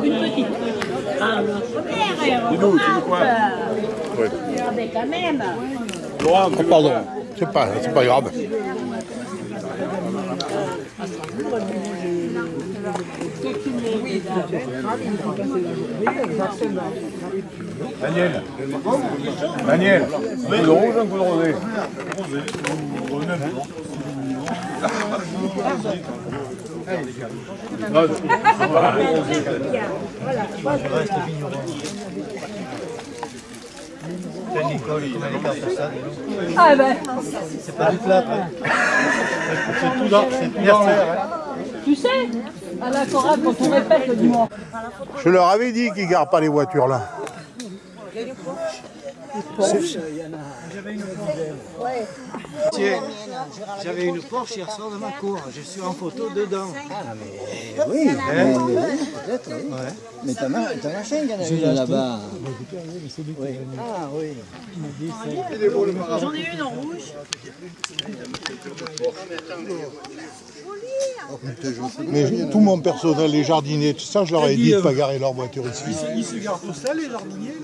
Une petite. Ah, Dis nous quoi? Ouais. Regardez quand même. Laurent, Oh, pardon, c'est pas grave. Daniel, un coup de rouge, un coup de rosé. Ah ben, C'est pas du plâtre. C'est tout dans tu sais, à la chorale, quand on répète le dimanche. Je leur avais dit qu'ils ne gardent pas les voitures là. J'avais une Porsche hier soir dans ma cour. Je suis en photo dedans. Oui, peut-être. Ouais. Mais t'as machin, il y en a une là-bas. Oui. Ah oui. J'en ai une en rouge. Mais tout mon personnel, les jardiniers, tout ça, je leur ai dit de ne pas garer leur voiture ici. Ils se gardent tout ça, les jardiniers.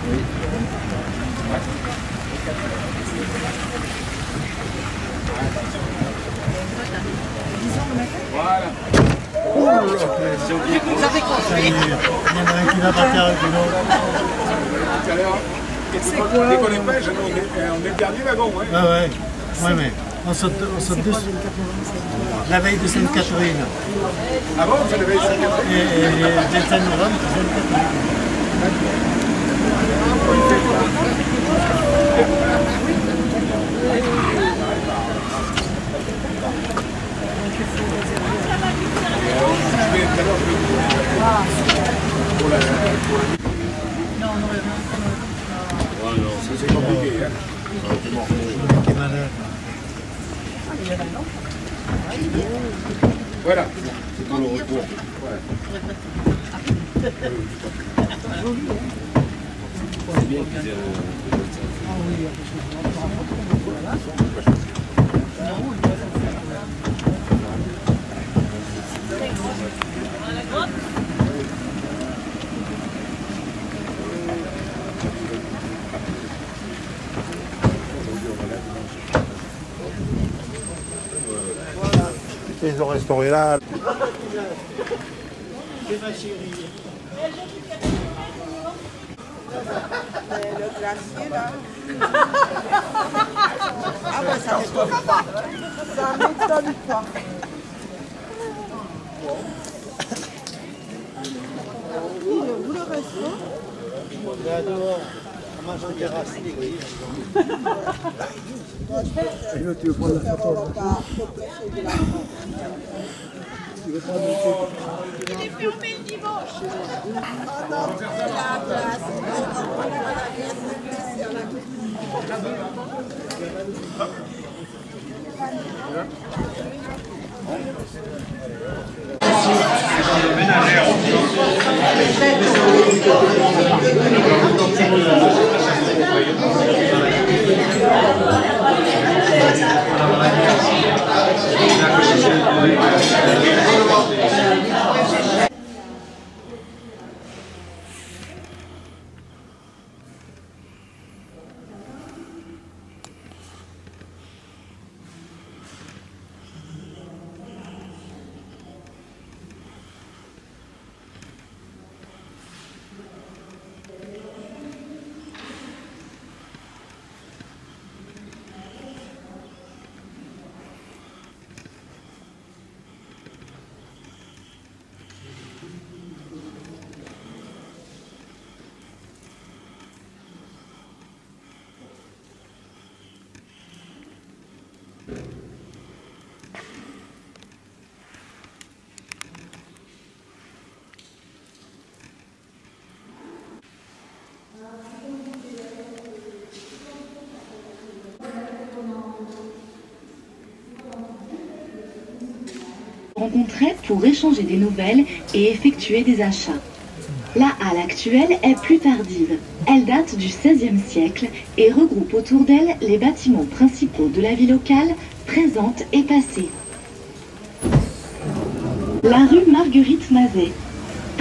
Oui. Il y en a un qui n'a pas terre que l'autre. Dès qu'on est pêche, on est dernier wagon. Ah ouais. Ouais, mais on saute dessus. La veille de Sainte-Catherine. Ah bon, on fait la veille de Sainte-Catherine? Et des Saint-Laurent de Sainte-Catherine. C'est compliqué. Voilà, c'est pour le retour. C'est bien qu'ils aient Ils ont restauré là. C'est ma chérie. Le glacier là. Ah ouais, ça m'étonne pas. Ça m'étonne pas. Où le resto? Là dehors, on mange en terrasse. Et là, tu veux prendre la photo? Il est fermé le dimanche. Ah non, la glace. Rencontrait pour échanger des nouvelles et effectuer des achats. La halle actuelle est plus tardive. Elle date du XVIe siècle et regroupe autour d'elle les bâtiments principaux de la vie locale, présente et passée. La rue Marguerite Mazet,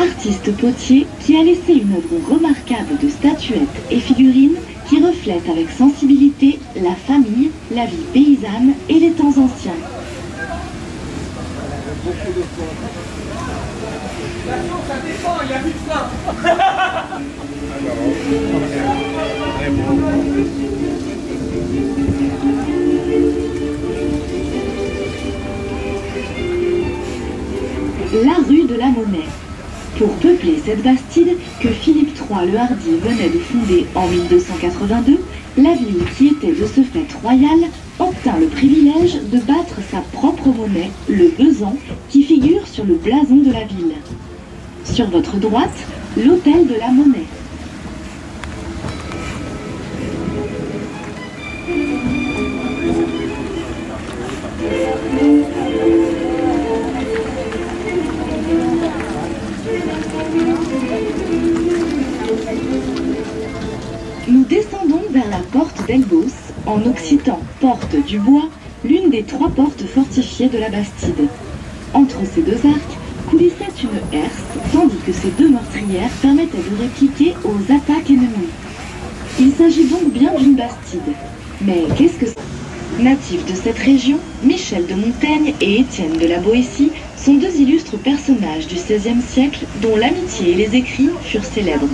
artiste potier qui a laissé une œuvre remarquable de statuettes et figurines qui reflètent avec sensibilité la famille, la vie paysanne et les temps anciens. Ça dépend, il y a plus de frein. La rue de la Monnaie. Pour peupler cette bastide que Philippe III le Hardi venait de fonder en 1282, la ville qui était de ce fait royale obtint le privilège de battre sa propre monnaie, le besan, qui figure sur le blason de la ville. Sur votre droite, l'hôtel de la Monnaie. Nous descendons vers la porte d'Elbos, en occitan porte du bois, l'une des 3 portes fortifiées de la Bastide. Entre ces 2 arcs coulissait une herse, tandis que ces 2 meurtrières permettaient de répliquer aux attaques ennemies. Il s'agit donc bien d'une Bastide. Mais qu'est-ce que c'est ? Natifs de cette région, Michel de Montaigne et Étienne de la Boétie sont deux illustres personnages du XVIe siècle dont l'amitié et les écrits furent célèbres.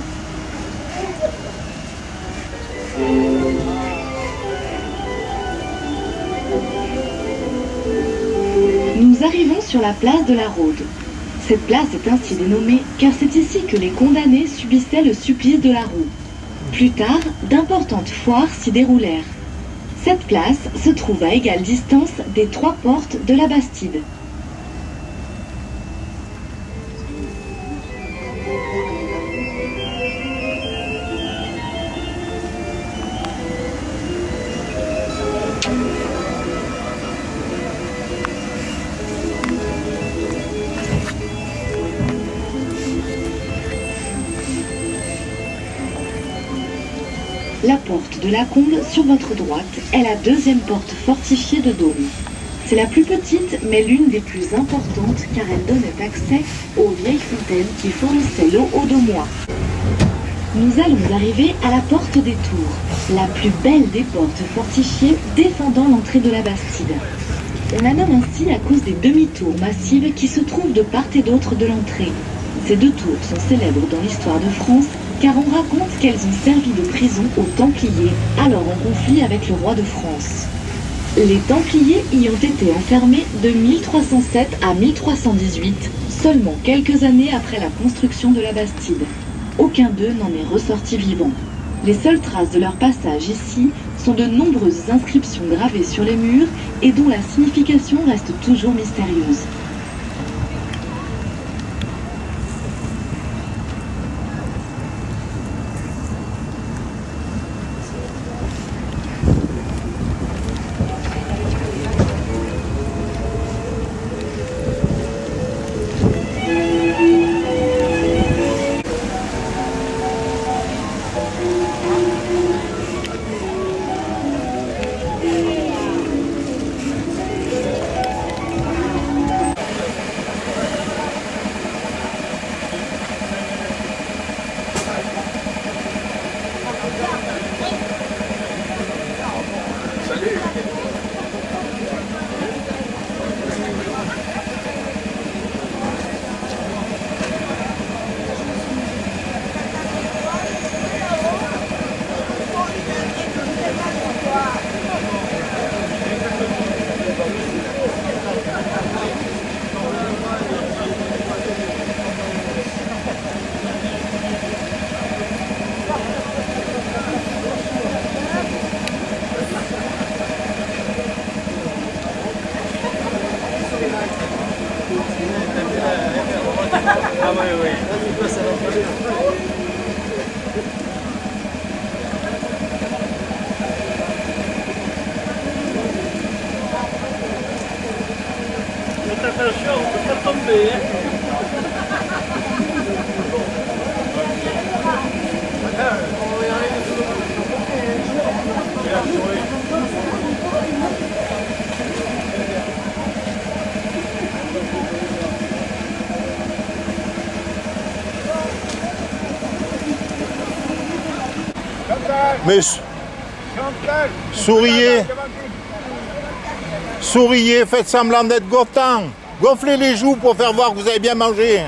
Nous arrivons sur la place de la Rôde. Cette place est ainsi dénommée car c'est ici que les condamnés subissaient le supplice de la roue. Plus tard, d'importantes foires s'y déroulèrent. Cette place se trouve à égale distance des 3 portes de la Bastide. La porte de la Combe, sur votre droite, est la deuxième porte fortifiée de Dôme. C'est la plus petite, mais l'une des plus importantes, car elle donnait accès aux vieilles fontaines qui fournissaient l'eau aux Daumois. Nous allons arriver à la porte des Tours, la plus belle des portes fortifiées défendant l'entrée de la Bastide. On la nomme ainsi à cause des demi-tours massives qui se trouvent de part et d'autre de l'entrée. Ces 2 tours sont célèbres dans l'histoire de France, car on raconte qu'elles ont servi de prison aux Templiers, alors en conflit avec le roi de France. Les Templiers y ont été enfermés de 1307 à 1318, seulement quelques années après la construction de la Bastide. Aucun d'eux n'en est ressorti vivant. Les seules traces de leur passage ici sont de nombreuses inscriptions gravées sur les murs et dont la signification reste toujours mystérieuse. Attention, on ne peut pas tomber. Mais souriez, souriez, faites semblant d'être content. Gonflez les joues pour faire voir que vous avez bien mangé.